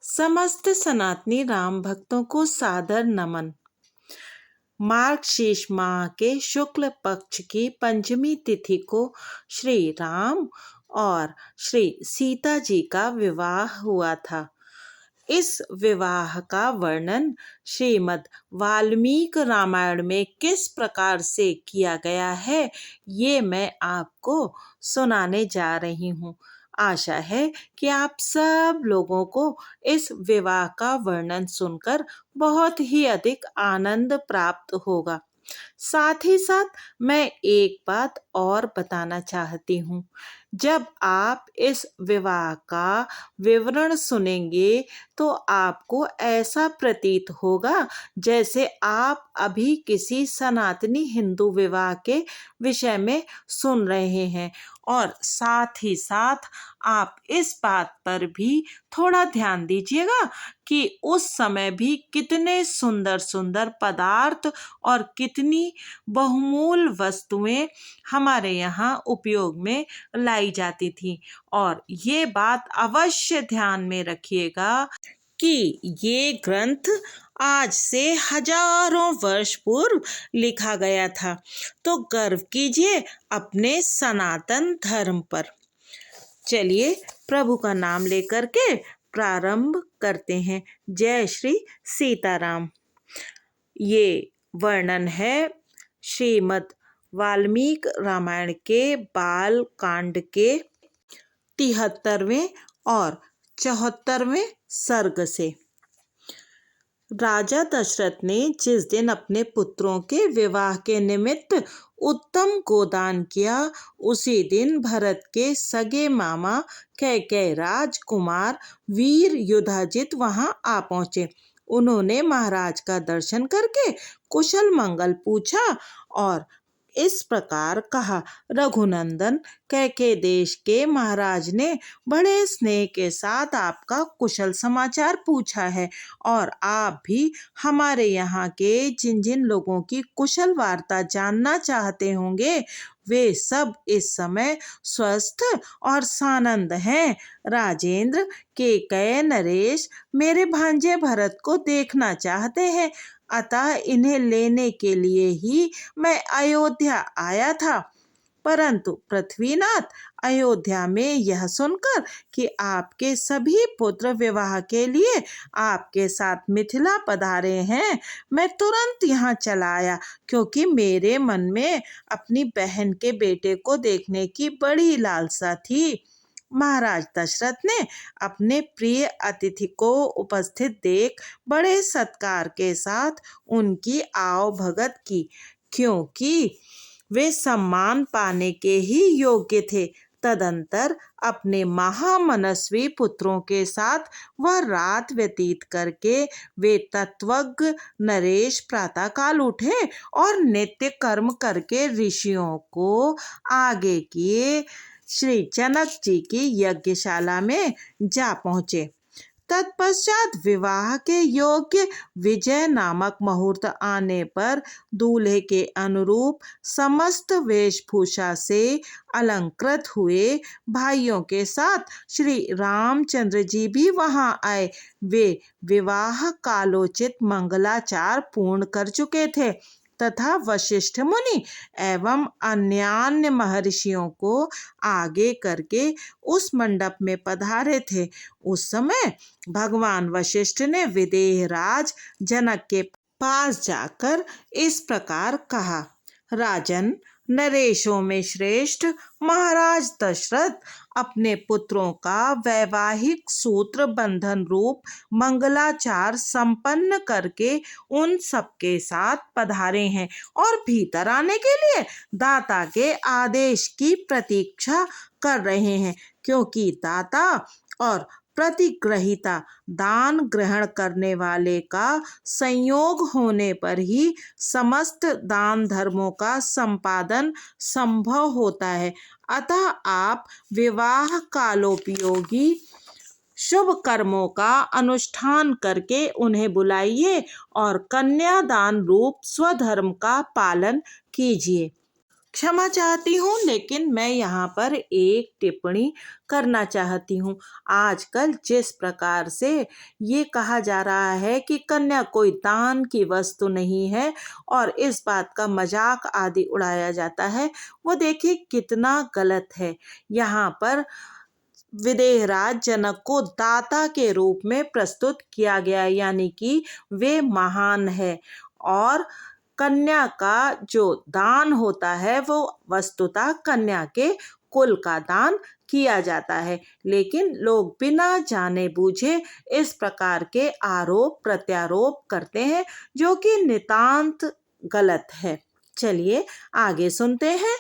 समस्त सनातनी राम भक्तों को सादर नमन। मार्गशीर्ष माह के शुक्ल पक्ष की पंचमी तिथि को श्री राम और श्री सीता जी का विवाह हुआ था। इस विवाह का वर्णन श्रीमद् वाल्मीकि रामायण में किस प्रकार से किया गया है, ये मैं आपको सुनाने जा रही हूँ। आशा है कि आप सब लोगों को इस विवाह का वर्णन सुनकर बहुत ही अधिक आनंद प्राप्त होगा। साथ ही साथ मैं एक बात और बताना चाहती हूँ। जब आप इस विवाह का विवरण सुनेंगे तो आपको ऐसा प्रतीत होगा जैसे आप अभी किसी सनातनी हिंदू विवाह के विषय में सुन रहे हैं। और साथ ही साथ आप इस बात पर भी थोड़ा ध्यान दीजिएगा कि उस समय भी कितने सुंदर सुंदर पदार्थ और कितनी बहुमूल्य वस्तुएं हमारे यहाँ उपयोग में लाई जाती थी। और ये बात अवश्य ध्यान में रखिएगा कि ये ग्रंथ आज से हजारों वर्ष पूर्व लिखा गया था। तो गर्व कीजिए अपने सनातन धर्म पर। चलिए प्रभु का नाम लेकर के प्रारंभ करते हैं। जय श्री सीताराम। ये वर्णन है श्रीमद् वाल्मीकि रामायण के बाल कांड के 73वें और 74वें सर्ग से। राजा दशरथ ने जिस दिन अपने पुत्रों के विवाह के निमित्त उत्तम गोदान किया, उसी दिन भरत के सगे मामा कैकेयी राजकुमार वीर युधाजित वहां आ पहुंचे। उन्होंने महाराज का दर्शन करके कुशल मंगल पूछा और इस प्रकार कहा, रघुनंदन, कैकेयी देश के महाराज ने बड़े स्नेह के साथ आपका कुशल समाचार पूछा है और आप भी हमारे यहाँ के जिन जिन लोगों की कुशल वार्ता जानना चाहते होंगे, वे सब इस समय स्वस्थ और सानंद हैं। राजेंद्र, कैकेयी नरेश मेरे भांजे भरत को देखना चाहते हैं, अतः इन्हें लेने के लिए ही मैं अयोध्या आया था। परंतु पृथ्वीनाथ, अयोध्या में यह सुनकर कि आपके सभी पुत्र विवाह के लिए आपके साथ मिथिला पधारे हैं, मैं तुरंत यहाँ चला आया, क्योंकि मेरे मन में अपनी बहन के बेटे को देखने की बड़ी लालसा थी। महाराज दशरथ ने अपने प्रिय अतिथि को उपस्थित देख बड़े सत्कार के साथ उनकी आओ भगत की, क्योंकि वे सम्मान पाने के ही योग्य थे। तदंतर अपने महामनस्वी पुत्रों के साथ वह रात व्यतीत करके वे तत्वज्ञ नरेश प्रातःकाल उठे और नित्य कर्म करके ऋषियों को आगे किए श्री जनक जी की यज्ञशाला में जा पहुँचे। तत्पश्चात विवाह के योग्य विजय नामक मुहूर्त आने पर दूल्हे के अनुरूप समस्त वेशभूषा से अलंकृत हुए भाइयों के साथ श्री रामचंद्र जी भी वहां आए। वे विवाह कालोचित मंगलाचार पूर्ण कर चुके थे तथा वशिष्ठ मुनि एवं अन्यान्य महर्षियों को आगे करके उस मंडप में पधारे थे। उस समय भगवान वशिष्ठ ने विदेह राज जनक के पास जाकर इस प्रकार कहा, राजन, नरेशों में श्रेष्ठ महाराज दशरथ अपने पुत्रों का वैवाहिक सूत्र बंधन रूप मंगलाचार संपन्न करके उन सबके साथ पधारे हैं और भीतर आने के लिए दाता के आदेश की प्रतीक्षा कर रहे हैं, क्योंकि दाता और प्रतिग्रहिता दान ग्रहण करने वाले का संयोग होने पर ही समस्त दान धर्मों का संपादन संभव होता है। अतः आप विवाह कालोपयोगी शुभ कर्मों का अनुष्ठान करके उन्हें बुलाइए और कन्यादान रूप स्वधर्म का पालन कीजिए। क्षमा चाहती हूँ, लेकिन मैं यहाँ पर एक टिप्पणी करना चाहती हूँ। आजकल जिस प्रकार से ये कहा जा रहा है कि कन्या कोई दान की वस्तु नहीं है और इस बात का मजाक आदि उड़ाया जाता है, वो देखिए कितना गलत है। यहाँ पर विदेहराज जनक को दाता के रूप में प्रस्तुत किया गया, यानी कि वे महान है। और कन्या का जो दान होता है वो वस्तुतः कन्या के कुल का दान किया जाता है, लेकिन लोग बिना जाने बूझे इस प्रकार के आरोप प्रत्यारोप करते हैं, जो कि नितांत गलत है। चलिए आगे सुनते हैं।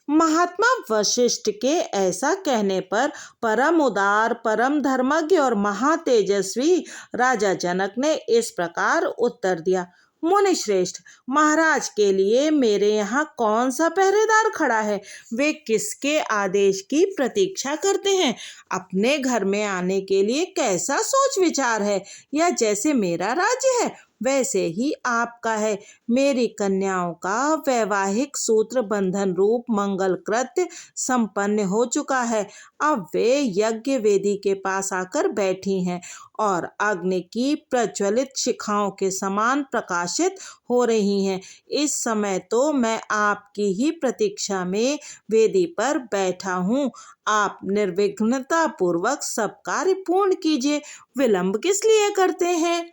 महात्मा वशिष्ठ के ऐसा कहने पर परम उदार, परम धर्मज्ञ और महातेजस्वी राजा जनक ने इस प्रकार उत्तर दिया। मुनि श्रेष्ठ, महाराज के लिए मेरे यहाँ कौन सा पहरेदार खड़ा है? वे किसके आदेश की प्रतीक्षा करते हैं? अपने घर में आने के लिए कैसा सोच विचार है? या जैसे मेरा राज्य है वैसे ही आपका है। मेरी कन्याओं का वैवाहिक सूत्र बंधन रूप मंगल कृत्य संपन्न हो चुका है। अब वे यज्ञ वेदी के पास आकर बैठी हैं और अग्नि की प्रज्वलित शिखाओं के समान प्रकाशित हो रही हैं। इस समय तो मैं आपकी ही प्रतीक्षा में वेदी पर बैठा हूँ। आप निर्विघ्नता पूर्वक सब कार्य पूर्ण कीजिए, विलंब किस लिए करते हैं?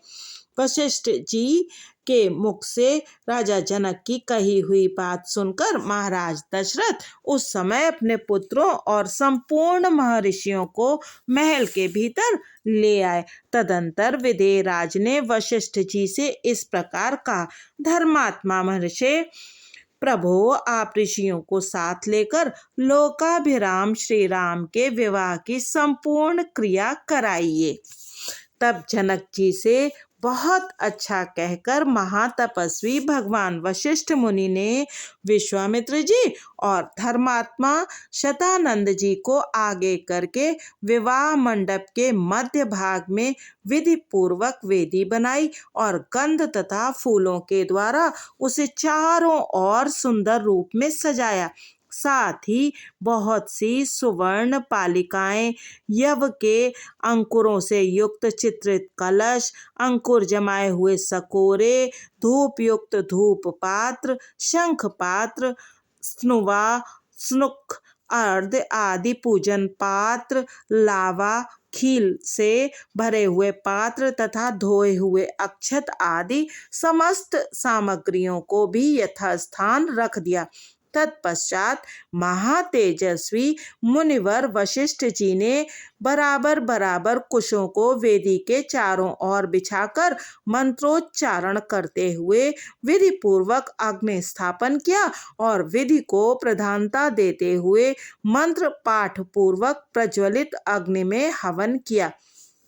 वशिष्ठ जी के मुख से राजा जनक की कही हुई बात सुनकर महाराज दशरथ उस समय अपने पुत्रों और संपूर्ण महर्षियों को महल के भीतर ले आए। तदंतर विदेहराज ने वशिष्ठ जी से इस प्रकार कहा, धर्मात्मा महर्षि, प्रभु आप ऋषियों को साथ लेकर लोकाभिराम श्री राम के विवाह की संपूर्ण क्रिया कराइए। तब जनक जी से बहुत अच्छा कहकर महातपस्वी भगवान वशिष्ठ मुनि ने विश्वामित्र जी और धर्मात्मा शतानंद जी को आगे करके विवाह मंडप के मध्य भाग में विधि पूर्वक वेदी बनाई और गंध तथा फूलों के द्वारा उसे चारों ओर सुंदर रूप में सजाया। साथ ही बहुत सी सुवर्ण पालिकाएं, यव के अंकुरों से युक्त चित्रित कलश, अंकुर जमाए हुए सकोरे, धूप युक्त धूप पात्र, शंख पात्र, स्नुवा, स्नुक, अर्ध आदि पूजन पात्र, लावा, खील से भरे हुए पात्र तथा धोए हुए अक्षत आदि समस्त सामग्रियों को भी यथास्थान रख दिया। तत्पश्चात महातेजस्वी मुनिवर वशिष्ठ जी ने बराबर बराबर कुशों को वेदी के चारों ओर बिछाकर मंत्रोच्चारण करते हुए विधि पूर्वक अग्नि स्थापन किया और विधि को प्रधानता देते हुए मंत्र पाठ पूर्वक प्रज्वलित अग्नि में हवन किया।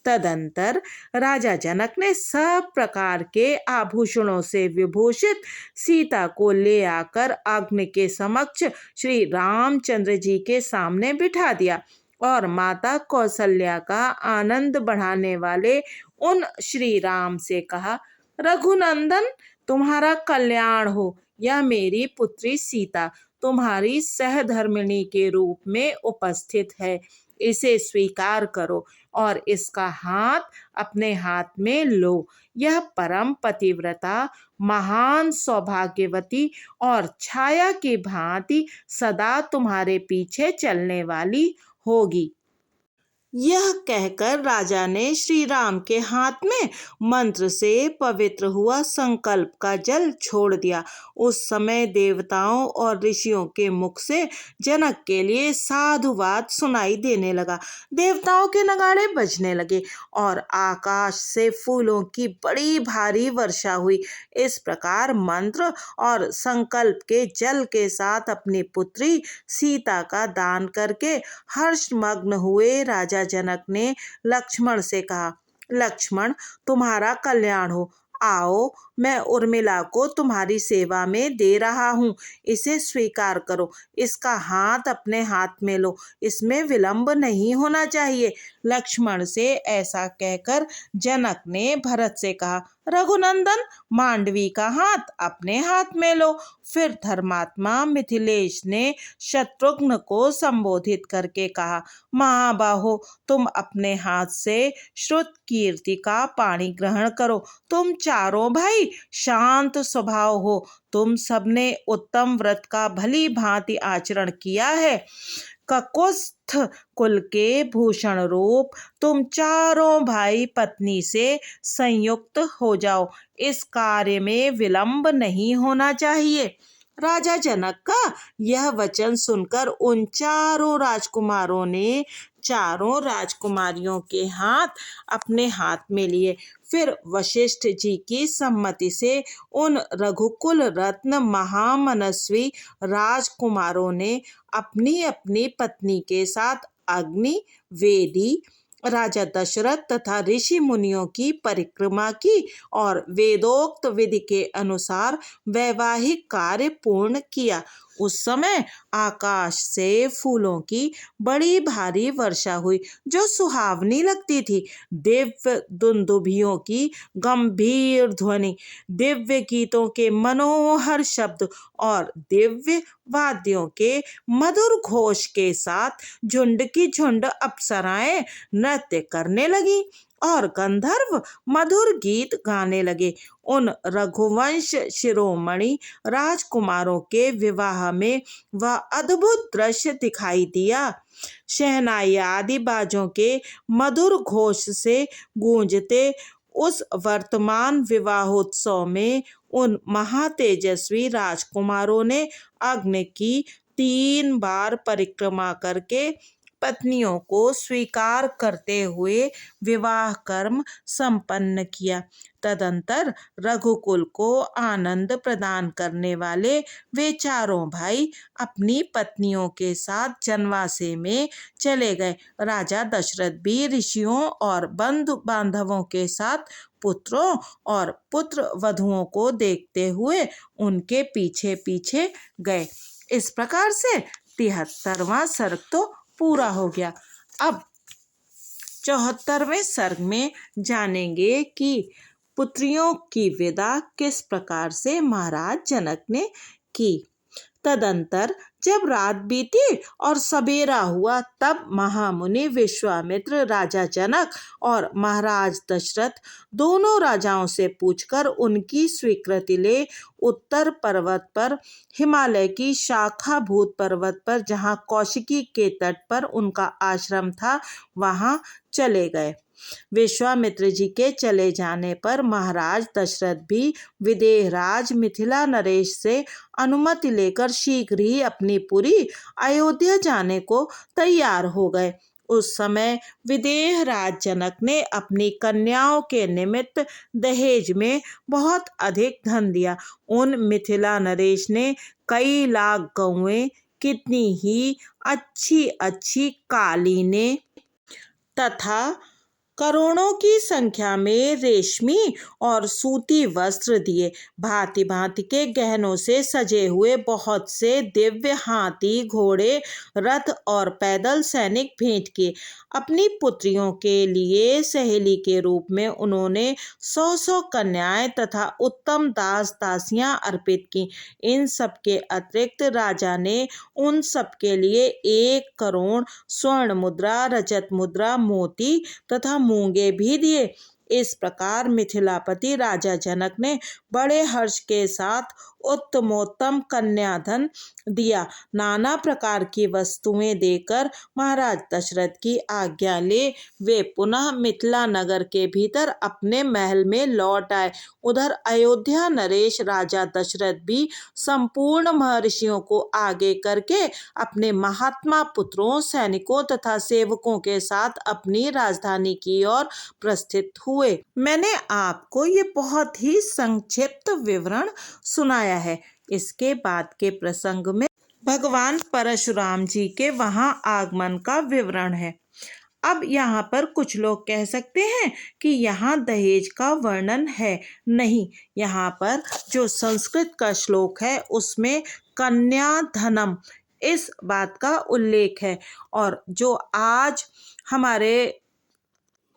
तदंतर राजा जनक ने सब प्रकार के आभूषणों से विभूषित सीता को ले आकर अग्नि के समक्ष श्री रामचंद्र जी के सामने बिठा दिया और माता कौशल्या का आनंद बढ़ाने वाले उन श्री राम से कहा, रघुनंदन, तुम्हारा कल्याण हो। यह मेरी पुत्री सीता तुम्हारी सहधर्मिणी के रूप में उपस्थित है। इसे स्वीकार करो और इसका हाथ अपने हाथ में लो। यह परम पतिव्रता, महान सौभाग्यवती और छाया की भांति सदा तुम्हारे पीछे चलने वाली होगी। यह कहकर राजा ने श्री राम के हाथ में मंत्र से पवित्र हुआ संकल्प का जल छोड़ दिया। उस समय देवताओं और ऋषियों के मुख से जनक के लिए साधुवाद सुनाई देने लगा। देवताओं के नगाड़े बजने लगे और आकाश से फूलों की बड़ी भारी वर्षा हुई। इस प्रकार मंत्र और संकल्प के जल के साथ अपनी पुत्री सीता का दान करके हर्षमग्न हुए राजा जनक ने लक्ष्मण से कहा, लक्ष्मण, तुम्हारा कल्याण हो। आओ, मैं उर्मिला को तुम्हारी सेवा में दे रहा हूँ। इसे स्वीकार करो। इसका हाथ अपने हाथ में लो। इसमें विलंब नहीं होना चाहिए। लक्ष्मण से ऐसा कहकर जनक ने भरत से कहा, रघुनंदन, मांडवी का हाथ अपने हाथ में लो। फिर धर्मात्मा मिथिलेश ने शत्रुघ्न को संबोधित करके कहा, महाबाहो, तुम अपने हाथ से श्रुत कीर्ति का पानी ग्रहण करो। तुम चारों भाई शांत स्वभाव हो। तुम सबने उत्तम व्रत का भली भांति आचरण किया है। ककुस्थ कुल के भूषण रूप तुम चारों भाई पत्नी से संयुक्त हो जाओ। इस कार्य में विलंब नहीं होना चाहिए। राजा जनक का यह वचन सुनकर उन चारों राजकुमारों ने चारों राजकुमारियों के हाथ अपने हाथ में लिए। फिर वशिष्ठ जी की सम्मति से उन रघुकुल रत्न महामनस्वी राजकुमारों ने अपनी अपनी पत्नी के साथ अग्नि वेदी, राजा दशरथ तथा ऋषि मुनियों की परिक्रमा की और वेदोक्त विधि के अनुसार वैवाहिक कार्य पूर्ण किया। उस समय आकाश से फूलों की बड़ी भारी वर्षा हुई जो सुहावनी लगती थी। दिव्य दुंदुभियों की गंभीर ध्वनि, दिव्य गीतों के मनोहर शब्द और दिव्य वाद्यों के मधुर घोष के साथ झुंड की झुंड अप्सराएं नृत्य करने लगी और गंधर्व मधुर गीत गाने लगे। उन रघुवंश शिरोमणि राजकुमारों के विवाह में वह अद्भुत दृश्य दिखाई दिया। शहनाई आदि बाजों के मधुर घोष से गूंजते उस वर्तमान विवाहोत्सव में उन महातेजस्वी राजकुमारों ने अग्नि की 3 बार परिक्रमा करके पत्नियों को स्वीकार करते हुए विवाह कर्म संपन्न किया। तदंतर रघुकुल को आनंद प्रदान करने वाले वे चारों भाई अपनी पत्नियों के साथ जनवासे में चले गए। राजा दशरथ भी ऋषियों और बंधु बांधवों के साथ पुत्रों और पुत्र वधुओं को देखते हुए उनके पीछे पीछे गए। इस प्रकार से 73वां सर्ग तो पूरा हो गया। अब 74वें सर्ग में जानेंगे कि पुत्रियों की विदा किस प्रकार से महाराज जनक ने की। तदंतर जब रात बीती और सबेरा हुआ तब महामुनि विश्वामित्र राजा जनक और महाराज दशरथ दोनों राजाओं से पूछकर उनकी स्वीकृति ले उत्तर पर्वत पर हिमालय की शाखाभूत पर्वत पर जहाँ कौशिकी के तट पर उनका आश्रम था वहाँ चले गए। विश्वामित्र जी के चले जाने पर महाराज दशरथ भी विदेहराज मिथिला नरेश से अनुमति लेकर शीघ्र ही अपनी पुरी अयोध्या जाने को तैयार हो गए। उस समय विदेहराज जनक ने अपनी कन्याओं के निमित्त दहेज में बहुत अधिक धन दिया। उन मिथिला नरेश ने कई लाख गौएं, कितनी ही अच्छी अच्छी कालीनें तथा करोड़ों की संख्या में रेशमी और सूती वस्त्र दिए। भांति भांति के गहनों से सजे हुए बहुत से दिव्य हाथी, घोड़े, रथ और पैदल सैनिक भेंट किए। अपनी पुत्रियों के लिए सहेली के रूप में उन्होंने 100 कन्याएं तथा उत्तम दास दासियां अर्पित की। इन सब के अतिरिक्त राजा ने उन सब के लिए 1 करोड़ स्वर्ण मुद्रा, रजत मुद्रा, मोती तथा मूंगे भी दिए। इस प्रकार मिथिलापति राजा जनक ने बड़े हर्ष के साथ उत्तमोत्तम कन्याधन दिया। नाना प्रकार की वस्तुएं देकर महाराज दशरथ की आज्ञा ले वे पुनः मिथिला नगर के भीतर अपने महल में लौट आए। उधर अयोध्या नरेश राजा दशरथ भी संपूर्ण महर्षियों को आगे करके अपने महात्मा पुत्रों, सैनिकों तथा सेवकों के साथ अपनी राजधानी की ओर प्रस्थित हुए। मैंने आपको ये बहुत ही संक्षिप्त विवरण सुनाया है। इसके बाद के प्रसंग में भगवान परशुराम जी के वहां आगमन का विवरण है। अब यहाँ पर कुछ लोग कह सकते हैं कि यहाँ दहेज का वर्णन है। नहीं, यहाँ पर जो संस्कृत का श्लोक है उसमें कन्याधनम इस बात का उल्लेख है। और जो आज हमारे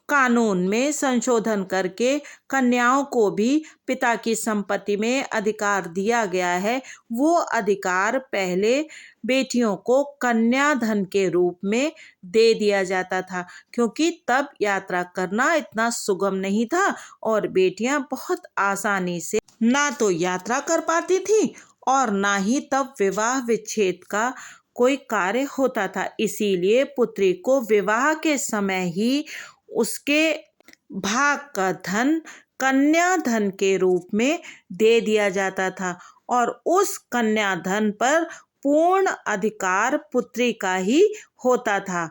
कानून में संशोधन करके कन्याओं को भी पिता की संपत्ति में अधिकार दिया गया है। वो अधिकार पहले बेटियों को कन्याधन के रूप में दे दिया जाता था, क्योंकि तब यात्रा करना इतना सुगम नहीं था और बेटियां बहुत आसानी से ना तो यात्रा कर पाती थी और ना ही तब विवाह विच्छेद का कोई कार्य होता था। इसीलिए पुत्री को विवाह के समय ही उसके भाग का धन कन्या धन के रूप में दे दिया जाता था और उस कन्या धन पर पूर्ण अधिकार पुत्री का ही होता था।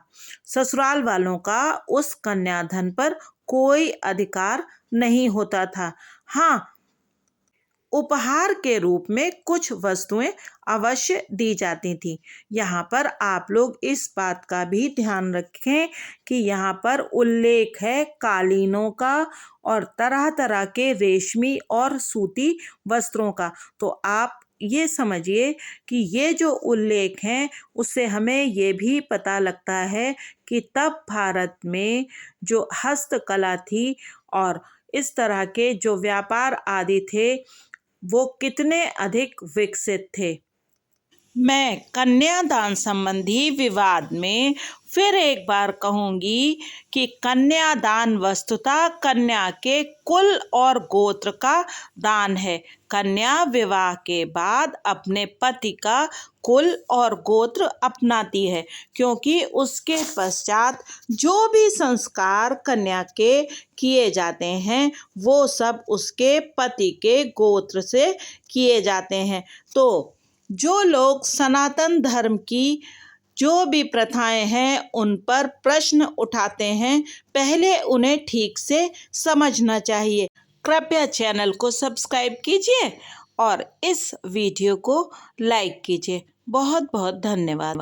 ससुराल वालों का उस कन्या धन पर कोई अधिकार नहीं होता था। हाँ, उपहार के रूप में कुछ वस्तुएं अवश्य दी जाती थी। यहाँ पर आप लोग इस बात का भी ध्यान रखें कि यहाँ पर उल्लेख है कालीनों का और तरह तरह के रेशमी और सूती वस्त्रों का। तो आप ये समझिए कि ये जो उल्लेख हैं उससे हमें ये भी पता लगता है कि तब भारत में जो हस्तकला थी और इस तरह के जो व्यापार आदि थे वो कितने अधिक विकसित थे। मैं कन्यादान संबंधी विवाद में फिर एक बार कहूँगी कि कन्यादान वस्तुतः कन्या के कुल और गोत्र का दान है। कन्या विवाह के बाद अपने पति का कुल और गोत्र अपनाती है, क्योंकि उसके पश्चात जो भी संस्कार कन्या के किए जाते हैं वो सब उसके पति के गोत्र से किए जाते हैं। तो जो लोग सनातन धर्म की जो भी प्रथाएं हैं उन पर प्रश्न उठाते हैं, पहले उन्हें ठीक से समझना चाहिए। कृपया चैनल को सब्सक्राइब कीजिए और इस वीडियो को लाइक कीजिए। बहुत बहुत धन्यवाद।